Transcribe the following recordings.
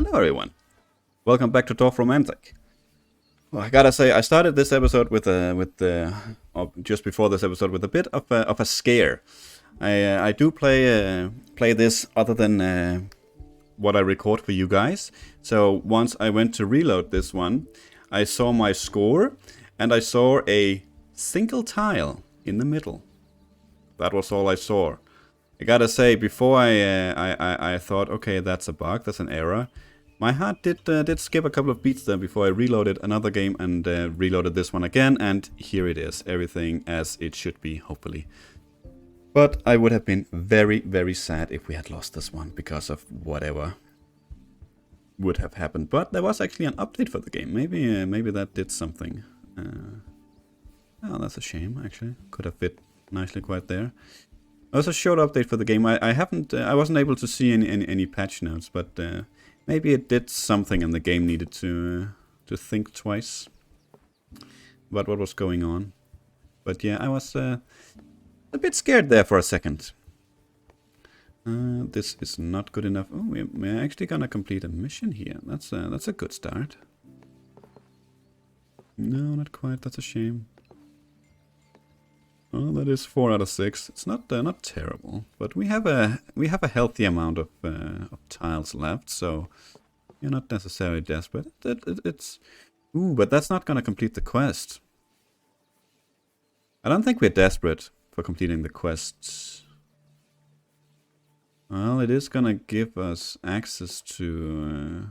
Hello everyone, welcome back to Dorfromantik. Well, I gotta say, I started this episode just before this episode with a bit of a scare. I do play this other than what I record for you guys. So once I went to reload this one, I saw my score and I saw a single tile in the middle. That was all I saw. I gotta say, before I thought, okay, that's a bug, that's an error. My heart did skip a couple of beats there before I reloaded another game and reloaded this one again, and here it is, everything as it should be, hopefully. But I would have been very, very sad if we had lost this one because of whatever would have happened. But there was actually an update for the game. Maybe that did something. Oh, that's a shame. Actually, could have fit nicely quite there. It was a short update for the game. I wasn't able to see any patch notes, but maybe it did something and the game needed to think twice about what was going on. But yeah, I was a bit scared there for a second. This is not good enough. Oh, we're actually gonna complete a mission here. That's a good start. No, not quite. That's a shame. Oh, that is 4 out of 6. It's not terrible, but we have a healthy amount of tiles left, so you're not necessarily desperate. It's but that's not gonna complete the quest. I don't think we're desperate for completing the quests. Well, it is gonna give us access to.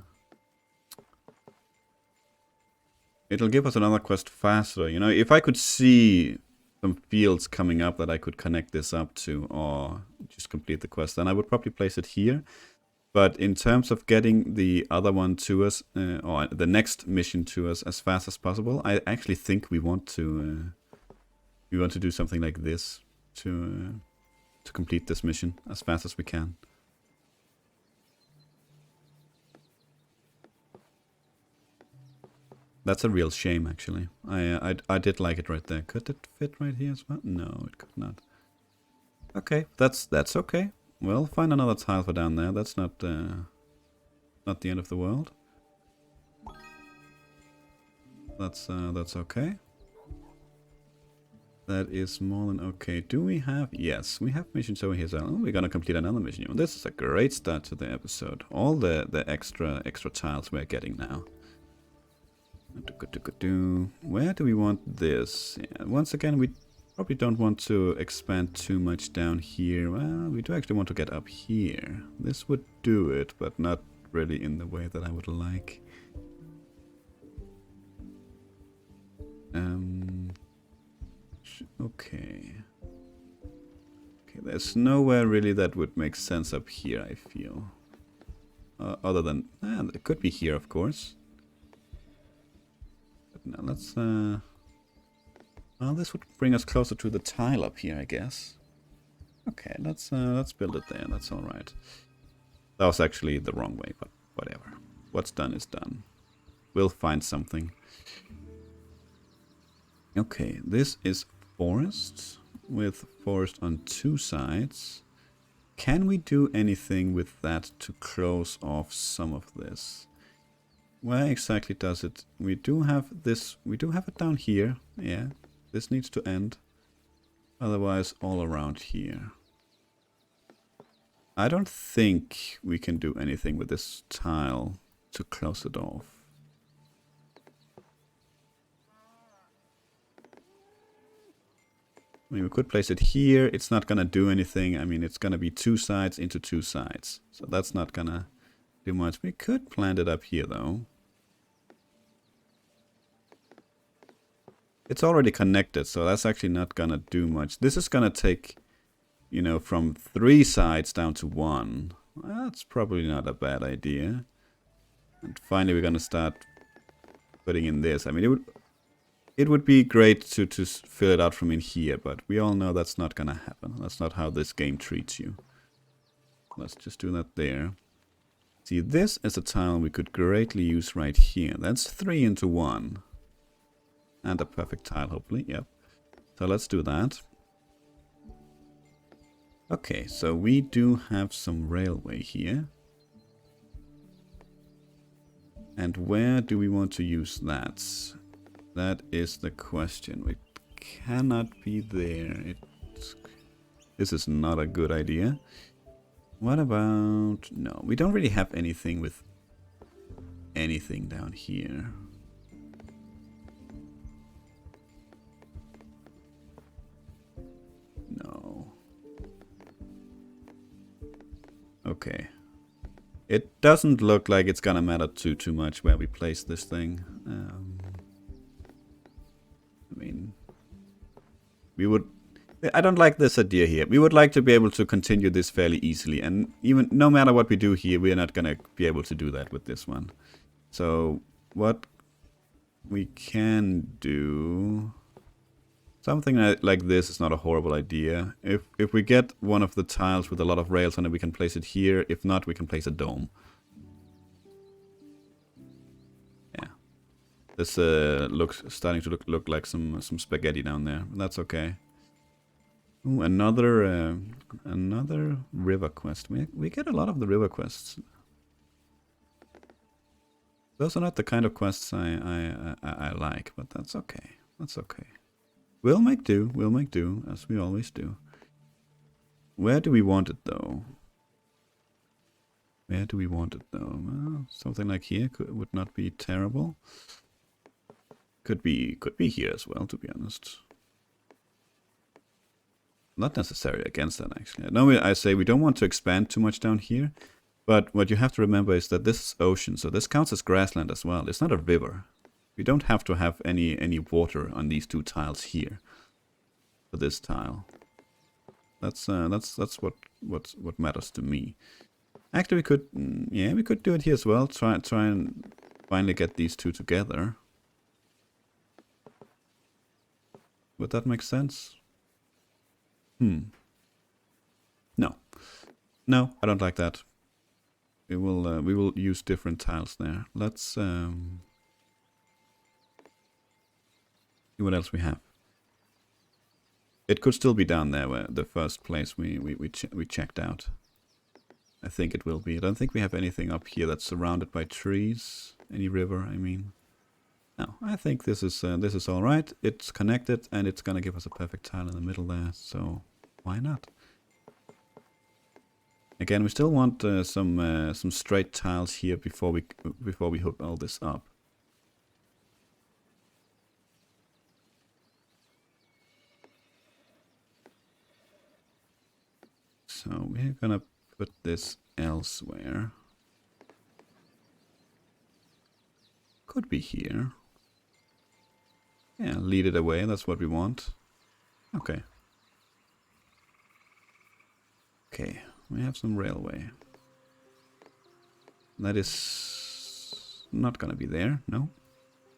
It'll give us another quest faster. You know, if I could see some fields coming up that I could connect this up to or just complete the quest, then I would probably place it here. But in terms of getting the other one to us, or the next mission to us as fast as possible, I actually think we want to do something like this to complete this mission as fast as we can. That's a real shame, actually. I did like it right there. Could it fit right here as well? No, it could not. Okay, that's okay. We'll find another tile for down there. That's not the end of the world. That's okay. That is more than okay. Do we have? Yes, we have missions over here. So we're gonna complete another mission. This is a great start to the episode. All the extra tiles we're getting now. Where do we want this? Yeah, once again, we probably don't want to expand too much down here. Well, we do actually want to get up here. This would do it, but not really in the way that I would like. Okay. Okay, there's nowhere really that would make sense up here, I feel. Other than, it could be here, of course. Now let's well, this would bring us closer to the tile up here, I guess. Okay, let's build it there. That's all right. That was actually the wrong way, but whatever. What's done is done. We'll find something. Okay, this is forest with forest on 2 sides. Can we do anything with that to close off some of this? Where exactly does it? We do have this. We do have it down here. Yeah, this needs to end. Otherwise, all around here. I don't think we can do anything with this tile to close it off. I mean, we could place it here. It's not gonna do anything. I mean, it's gonna be 2 sides into 2 sides. So that's not gonna do much. We could plant it up here, though. It's already connected, so that's actually not gonna do much. This is gonna take, you know, from 3 sides down to 1. That's probably not a bad idea. And finally, we're gonna start putting in this. I mean, it would be great to fill it out from in here, but we all know that's not gonna happen. That's not how this game treats you. Let's just do that there. See, this is a tile we could greatly use right here. That's 3 into 1. And a perfect tile, hopefully, yep. So let's do that. Okay, so we do have some railway here. And where do we want to use that? That is the question. We cannot be there. This is not a good idea. What about... No, we don't really have anything with anything down here. No. Okay. It doesn't look like it's gonna matter too much where we place this thing. I mean, we would... I don't like this idea here. We would like to be able to continue this fairly easily, and even no matter what we do here, we are not gonna be able to do that with this one. So what we can do... Something like this is not a horrible idea. If we get one of the tiles with a lot of rails on it, we can place it here. If not, we can place a dome. Yeah. This looks starting to look like some spaghetti down there. That's okay. Ooh, another river quest. We get a lot of the river quests. Those are not the kind of quests I like, but that's okay. That's okay. We'll make do, as we always do. Where do we want it, though? Where do we want it, though? Well, something like here would not be terrible. Could be here as well, to be honest. Not necessarily against that, actually. I know I say we don't want to expand too much down here, but what you have to remember is that this is ocean, so this counts as grassland as well. It's not a river. We don't have to have any water on these two tiles here. For this tile, that's what matters to me. Actually, we could we could do it here as well. Try and finally get these two together. Would that make sense? No, I don't like that. We will use different tiles there. Let's see what else we have. It could still be down there, where the first place we checked out. I think it will be. I don't think we have anything up here that's surrounded by trees. Any river, I mean. No, I think this is all right. It's connected, and it's gonna give us a perfect tile in the middle there. So why not? Again, we still want some straight tiles here before we hook all this up. So we're gonna put this elsewhere. Could be here. Yeah, lead it away, that's what we want. Okay. Okay, we have some railway. That is not gonna be there, no?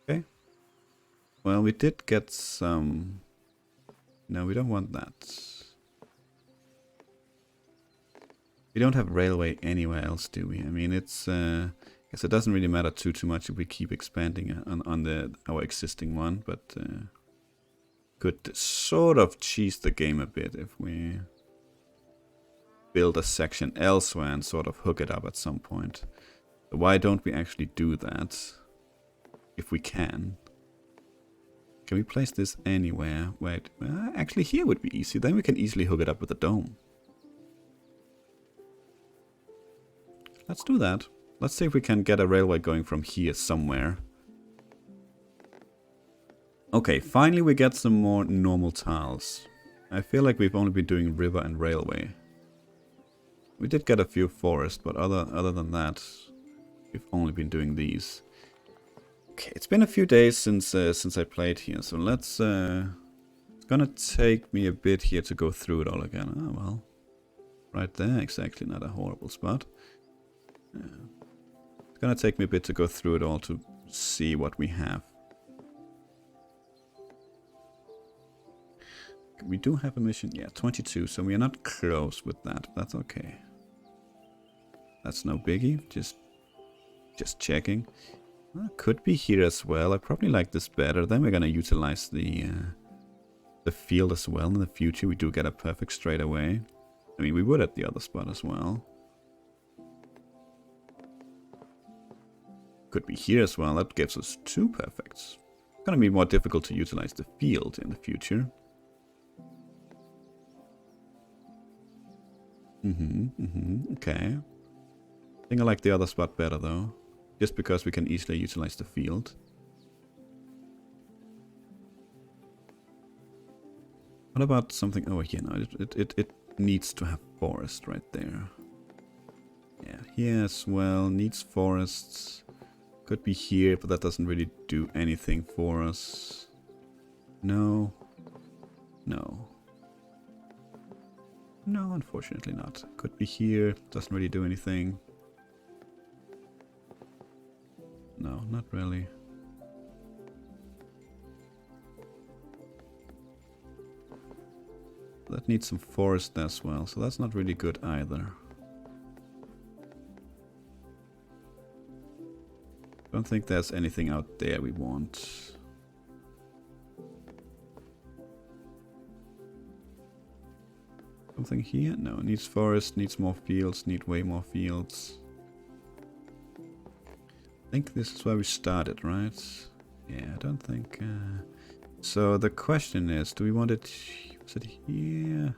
Okay. Well, we did get some... No, we don't want that. We don't have railway anywhere else, do we? I mean, it's... I guess it doesn't really matter too much if we keep expanding on our existing one, but could sort of cheese the game a bit if we build a section elsewhere and sort of hook it up at some point. So why don't we actually do that if we can? Can we place this anywhere? Wait, actually here would be easy. Then we can easily hook it up with a dome. Let's do that. Let's see if we can get a railway going from here somewhere. Okay, finally we get some more normal tiles. I feel like we've only been doing river and railway. We did get a few forests, but other than that, we've only been doing these. Okay, it's been a few days since I played here, so let's... it's gonna take me a bit here to go through it all again. Oh well, right there, exactly, not a horrible spot. It's gonna take me a bit to go through it all to see what we have. We do have a mission, yeah, 22, so we are not close with that. That's okay. That's no biggie, just checking. Could be here as well. I probably like this better. Then we're gonna utilize the field as well in the future. We do get a perfect straightaway. I mean, we would at the other spot as well. Could be here as well. That gives us 2 perfects. It's gonna be more difficult to utilize the field in the future. Okay. I think I like the other spot better though. Just because we can easily utilize the field. What about something over here? No, it needs to have forest right there. Yeah, here as well. Needs forests. Could be here, but that doesn't really do anything for us. No. No. No, unfortunately not. Could be here. Doesn't really do anything. No, not really. That needs some forest as well, so that's not really good either. Don't think there's anything out there we want. Something here? No, needs forest, needs more fields, need way more fields. I think this is where we started, right? Yeah, I don't think... So the question is, do we want it... Is it here?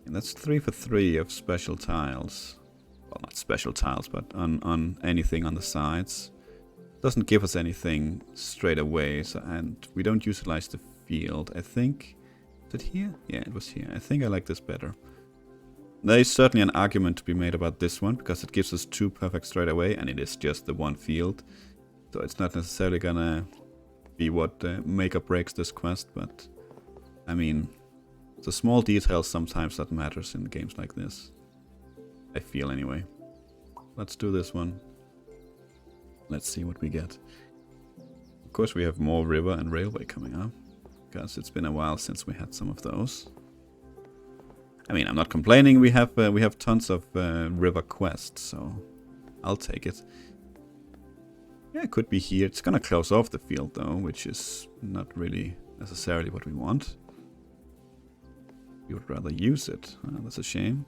And that's 3 for 3 of special tiles. Well, not special tiles, but on anything on the sides. Doesn't give us anything straight away, so, and we don't utilize the field. I think... Is it here? Yeah, it was here. I think I like this better. There is certainly an argument to be made about this one, because it gives us 2 perfect straight away, and it is just the 1 field. So it's not necessarily gonna be what make or breaks this quest, but... I mean, it's a small detail sometimes that matters in games like this. I feel anyway. Let's do this one. Let's see what we get. Of course we have more river and railway coming up, because it's been a while since we had some of those. I mean, I'm not complaining. We have tons of river quests, so I'll take it. Yeah, it could be here. It's gonna close off the field though, which is not really necessarily what we want. We would rather use it. That's a shame.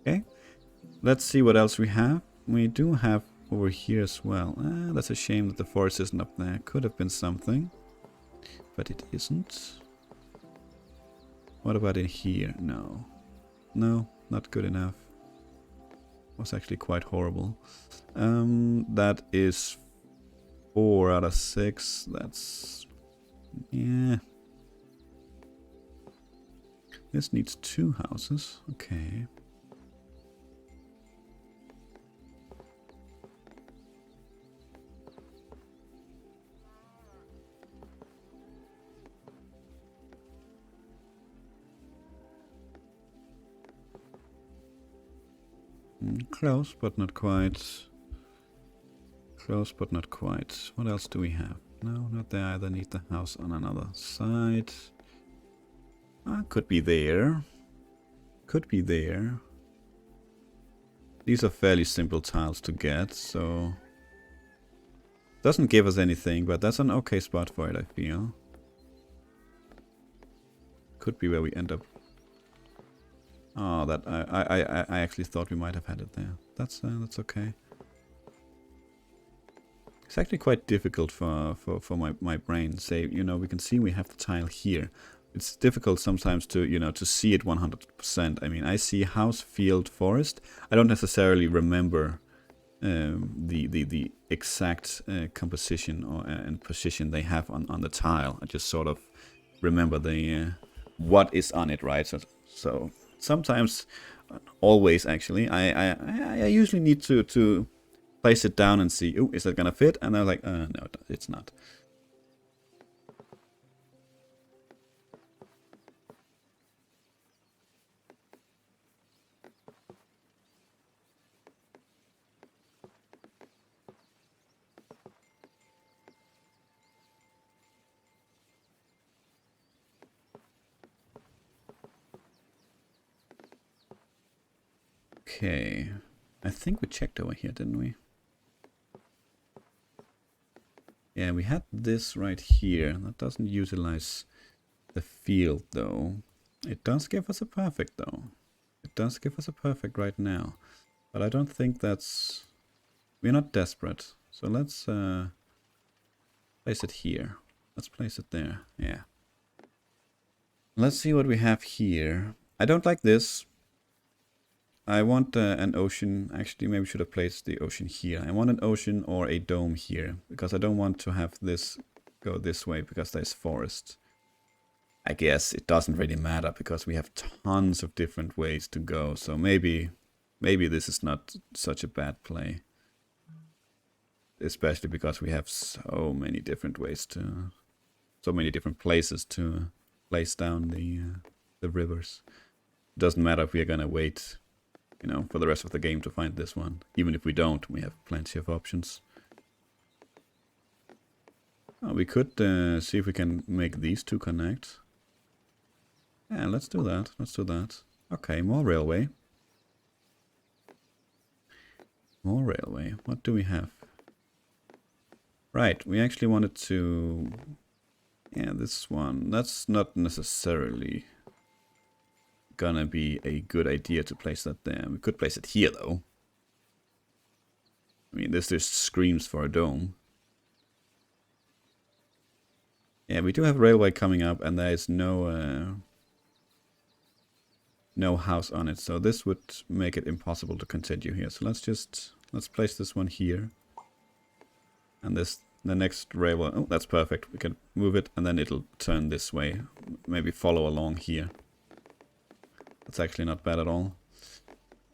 Okay, let's see what else we have. We do have over here as well. That's a shame that the forest isn't up there. Could have been something, but it isn't. What about in here? No. No, not good enough. Was actually quite horrible. That is 4 out of 6. That's... yeah. This needs 2 houses. Okay. Close, but not quite. Close, but not quite. What else do we have? No, not there either. Need the house on another side. Could be there. Could be there. These are fairly simple tiles to get, so... Doesn't give us anything, but that's an okay spot for it, I feel. Could be where we end up. Oh, that I actually thought we might have had it there. That's okay. It's actually quite difficult for my brain. Say, you know, we can see we have the tile here. It's difficult sometimes to, you know, to see it 100%. I mean, I see house, field, forest. I don't necessarily remember the exact composition or and position they have on the tile. I just sort of remember the what is on it, right? So sometimes, always actually, I usually need to place it down and see, oh, is that gonna fit? And I'm like, no, it's not. Okay, I think we checked over here, didn't we? Yeah, we had this right here. That doesn't utilize the field, though. It does give us a perfect, though. It does give us a perfect right now. But I don't think that's... We're not desperate. So let's place it here. Let's place it there. Yeah. Let's see what we have here. I don't like this. I want an ocean. Actually, maybe we should have placed the ocean here. I want an ocean or a dome here. Because I don't want to have this go this way because there's forest. I guess it doesn't really matter because we have tons of different ways to go. So maybe this is not such a bad play. Especially because we have so many different ways to... So many different places to place down the rivers. It doesn't matter if we are gonna wait, you know, for the rest of the game to find this one. Even if we don't, we have plenty of options. Oh, we could see if we can make these two connect. Yeah, let's do that. Let's do that. Okay, more railway. More railway. What do we have? Right, we actually wanted to... Yeah, this one. That's not necessarily gonna be a good idea to place that there. We could place it here, though. I mean, this just screams for a dome. Yeah, we do have railway coming up, and there is no house on it, so this would make it impossible to continue here. So let's place this one here, and the next railway. Oh, that's perfect. We can move it, and then it'll turn this way. Maybe follow along here. That's actually not bad at all.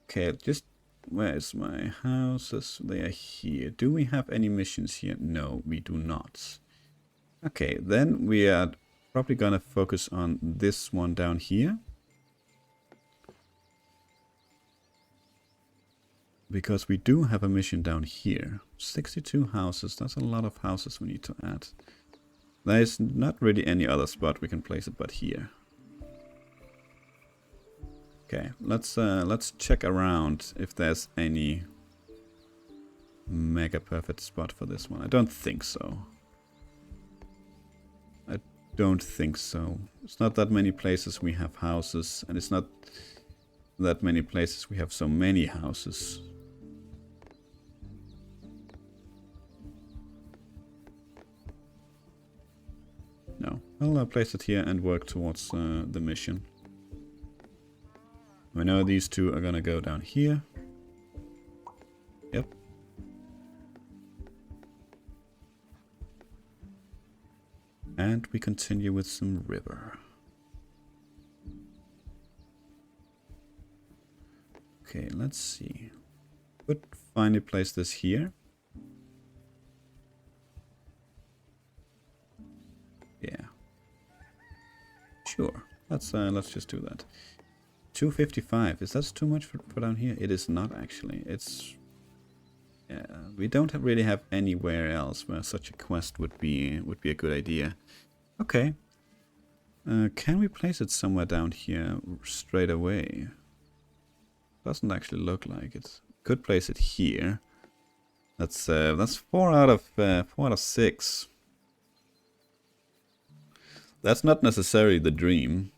Okay, just where's my houses? They are here. Do we have any missions here? No, we do not. Okay, then we are probably gonna focus on this one down here. Because we do have a mission down here. 62 houses, that's a lot of houses we need to add. There is not really any other spot we can place it but here. Okay, let's check around if there's any mega perfect spot for this one. I don't think so. I don't think so. It's not that many places we have houses, and it's not that many places we have so many houses. No, I'll place it here and work towards the mission. I know these two are gonna go down here. Yep. And we continue with some river. Okay, let's see. Could finally place this here. Yeah. Sure. Let's just do that. 255. Is that too much for down here? It is not actually. It's we don't really have anywhere else where such a quest would be a good idea. Okay. Can we place it somewhere down here straight away? Doesn't actually look like it. Could place it here. That's 4 out of 6. That's not necessarily the dream.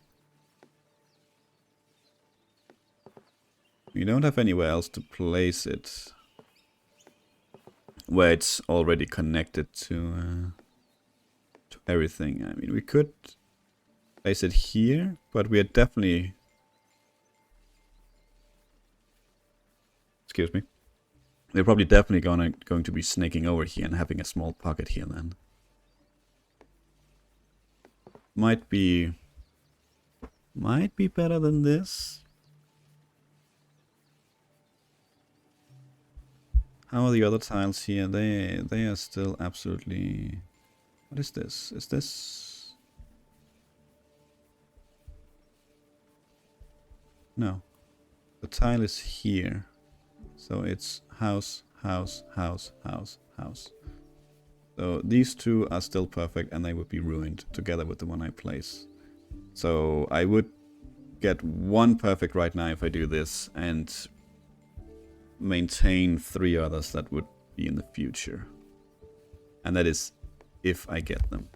We don't have anywhere else to place it where it's already connected to everything. I mean, we could place it here, but we are definitely... Excuse me. We're probably definitely going to be snaking over here and having a small pocket here then. Might be better than this. How are the other tiles here? They are still absolutely... What is this? Is this... No. The tile is here. So it's house, house, house, house, house. So these two are still perfect and they would be ruined together with the one I place. So I would get one perfect right now if I do this and maintain 3 others that would be in the future. And that is if I get them.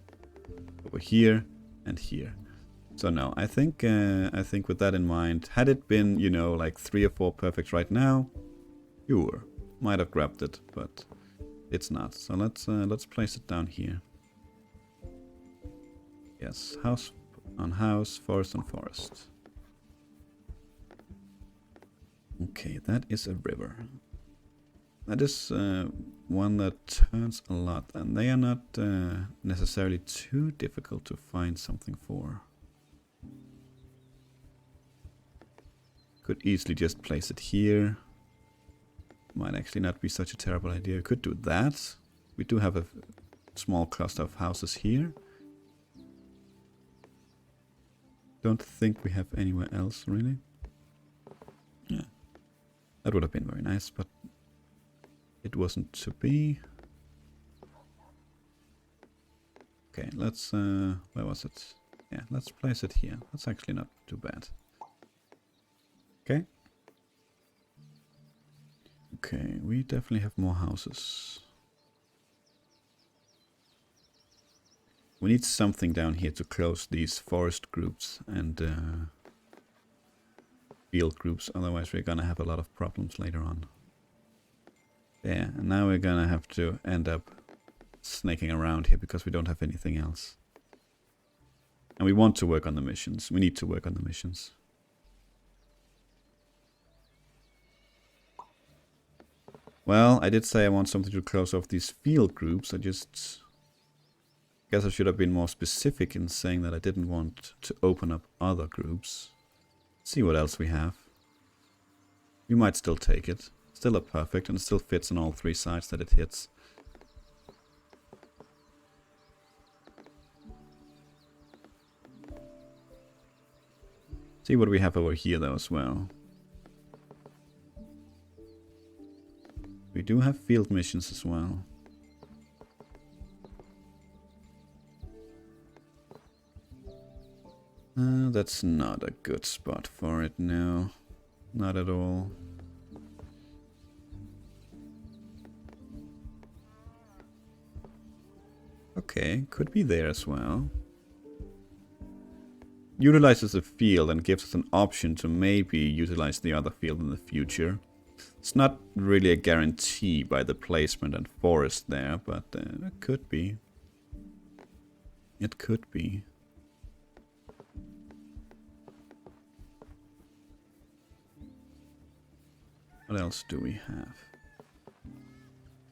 Over here and here. So no, I think with that in mind, had it been, you know, like 3 or 4 perfects right now, sure, might have grabbed it, but it's not. So let's place it down here. Yes, house on house, forest on forest. Okay, that is a river. That is one that turns a lot, and they are not necessarily too difficult to find something for. Could easily just place it here. Might actually not be such a terrible idea. We could do that. We do have a small cluster of houses here. Don't think we have anywhere else, really. Yeah. That would have been very nice, but it wasn't to be. Okay, let's... where was it? Yeah, let's place it here. That's actually not too bad. Okay. Okay, we definitely have more houses. We need something down here to close these forest groups and field groups, otherwise we're gonna have a lot of problems later on. Yeah, and now we're gonna have to end up snaking around here because we don't have anything else. And we want to work on the missions. We need to work on the missions. Well, I did say I want something to close off these field groups. I just guess I should have been more specific in saying that I didn't want to open up other groups. Let's see what else we have. We might still take it. Still a perfect, and it still fits on all 3 sides that it hits. See what we have over here though as well. We do have field missions as well. That's not a good spot for it, no. Not at all. Okay, could be there as well. Utilizes a field and gives us an option to maybe utilize the other field in the future. It's not really a guarantee by the placement and forest there, but it could be. It could be. What else do we have?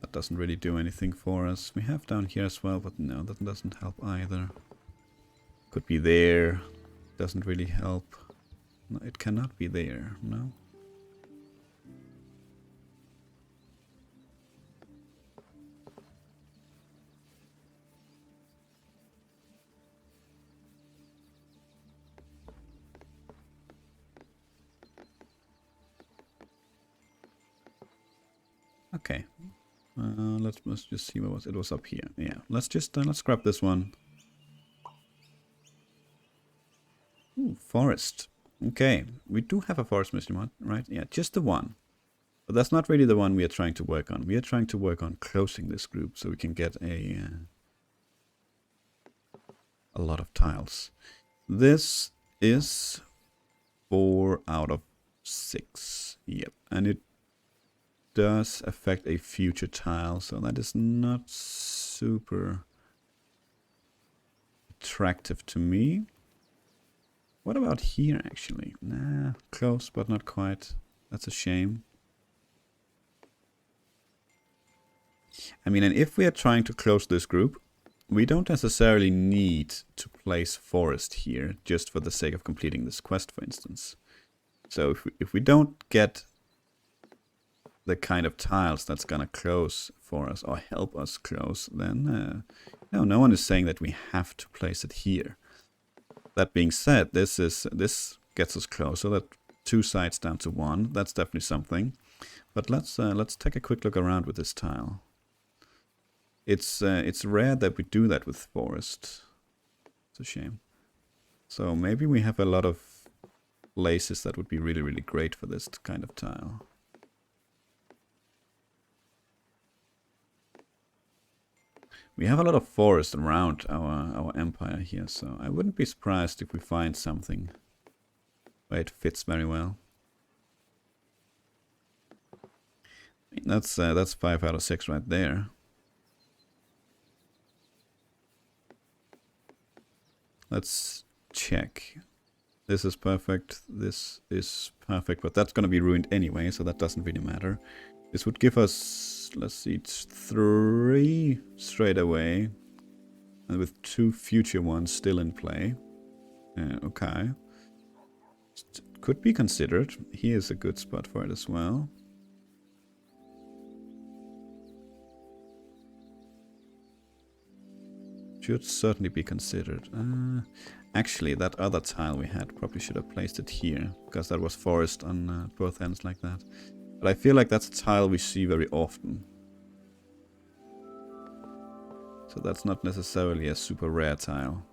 That doesn't really do anything for us. We have down here as well, but no, that doesn't help either. Could be there. Doesn't really help. No, it cannot be there, no? Okay. Let's just see what was it was up here. Yeah, let's grab this one. Ooh, forest. Okay, we do have a forest mission, right? Yeah, just the one. But that's not really the one we are trying to work on. We are trying to work on closing this group so we can get a lot of tiles. This is 4 out of 6. Yep, and it does affect a future tile, so that is not super attractive to me. What about here, actually? Nah, close, but not quite. That's a shame. I mean, and if we are trying to close this group, we don't necessarily need to place forest here, just for the sake of completing this quest, for instance. So if we don't get the kind of tiles that's gonna close for us or help us close, then no one is saying that we have to place it here. That being said, this gets us closer. That 2 sides down to 1. That's definitely something. But let's take a quick look around with this tile. It's rare that we do that with forest. It's a shame. So maybe we have a lot of places that would be really, really great for this kind of tile. We have a lot of forest around our empire here, so I wouldn't be surprised if we find something where it fits very well. That's 5 out of 6 right there. Let's check. This is perfect. This is perfect, but that's gonna be ruined anyway, so that doesn't really matter. This would give us, let's see, it's 3 straight away, and with 2 future ones still in play. Okay. Could be considered. Here's a good spot for it as well. Should certainly be considered. Actually, that other tile we had, probably should have placed it here, because that was forest on both ends like that. But I feel like that's a tile we see very often. So that's not necessarily a super rare tile.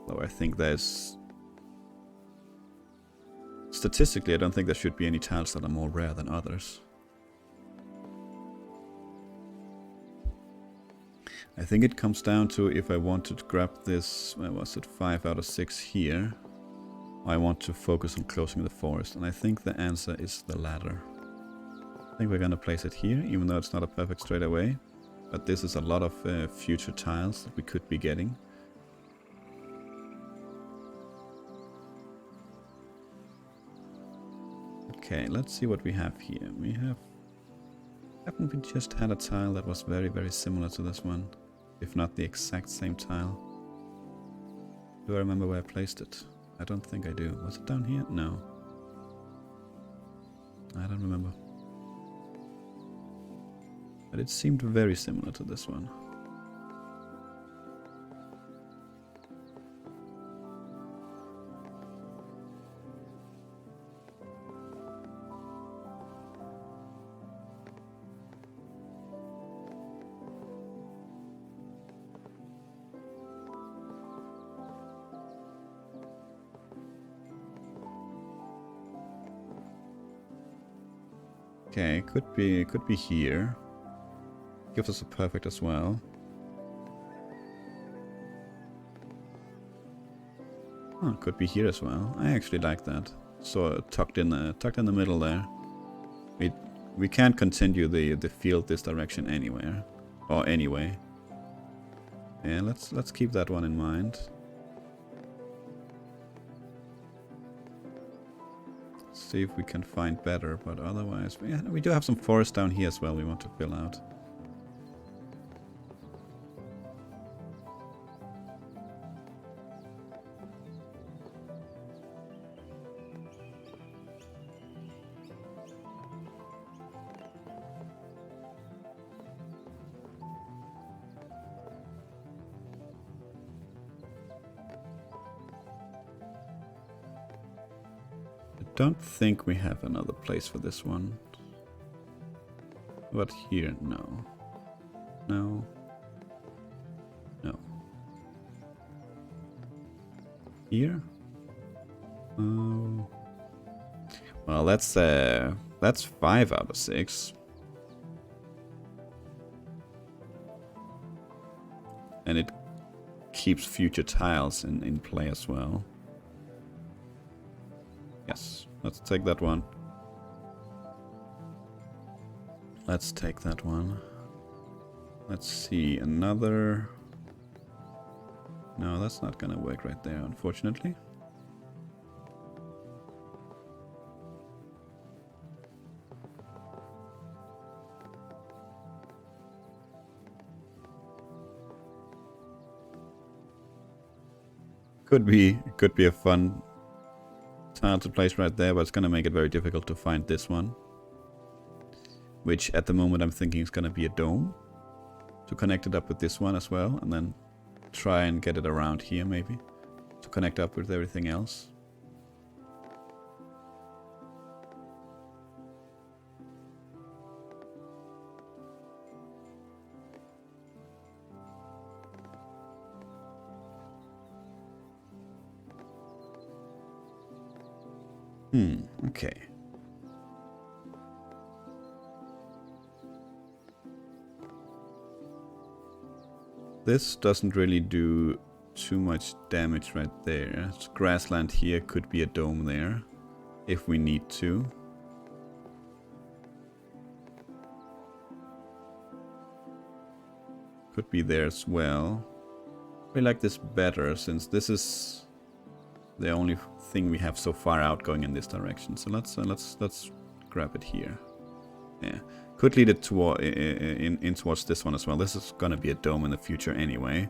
Though I think there's... Statistically, I don't think there should be any tiles that are more rare than others. I think it comes down to if I want to grab this, where was it, 5 out of 6 here. I want to focus on closing the forest, and I think the answer is the latter. I think we're gonna place it here, even though it's not a perfect straightaway. But this is a lot of future tiles that we could be getting. Okay, let's see what we have here. We have... Haven't we just had a tile that was very, very similar to this one? If not the exact same tile. Do I remember where I placed it? I don't think I do. Was it down here? No. I don't remember. But it seemed very similar to this one. Okay, could be here. Gives us a perfect as well. Oh, could be here as well. I actually like that. So tucked in the middle there. We can't continue the field this direction anywhere or anyway. Yeah, let's keep that one in mind. See if we can find better, but otherwise, yeah, we do have some forest down here as well we want to fill out. Don't think we have another place for this one. But here, no. No. No. Here? Oh. Well, that's 5 out of 6. And it keeps future tiles in play as well. Yes, let's take that one. Let's take that one. Let's see, another... No, that's not gonna work right there, unfortunately. Could be a fun tile to place right there, but it's gonna make it very difficult to find this one. Which at the moment I'm thinking is gonna be a dome. To connect it up with this one as well, and then try and get it around here maybe. To connect up with everything else. Okay. This doesn't really do too much damage right there. It's grassland here, could be a dome there if we need to. Could be there as well. I like this better since this is the only thing we have so far out going in this direction. So let's grab it here. Yeah, could lead it toward in towards this one as well. This is gonna be a dome in the future anyway,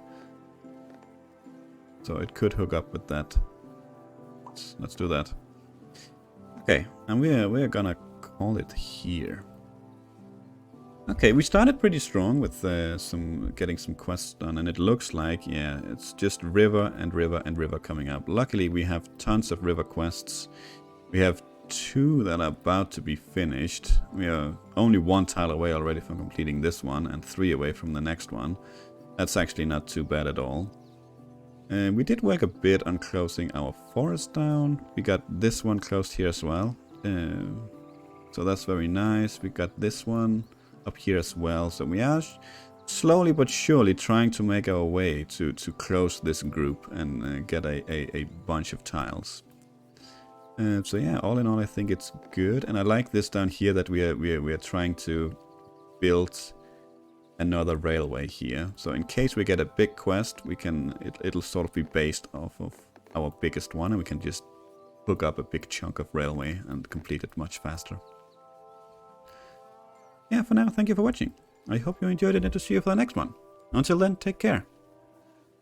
so it could hook up with that. Let's do that. Okay, and we're gonna call it here. Okay, we started pretty strong with getting some quests done, and it looks like, yeah, it's just river and river and river coming up. Luckily, we have tons of river quests. We have 2 that are about to be finished. We are only 1 tile away already from completing this one, and 3 away from the next one. That's actually not too bad at all. We did work a bit on closing our forest down. We got this one closed here as well. So that's very nice. We got this one up here as well. So we are slowly but surely trying to make our way to close this group and get a bunch of tiles. So yeah, all in all, I think it's good, and I like this down here that we are trying to build another railway here. So in case we get a big quest, we can it'll sort of be based off of our biggest one, and we can just hook up a big chunk of railway and complete it much faster. Yeah, for now, thank you for watching. I hope you enjoyed it and to see you for the next one. Until then, take care.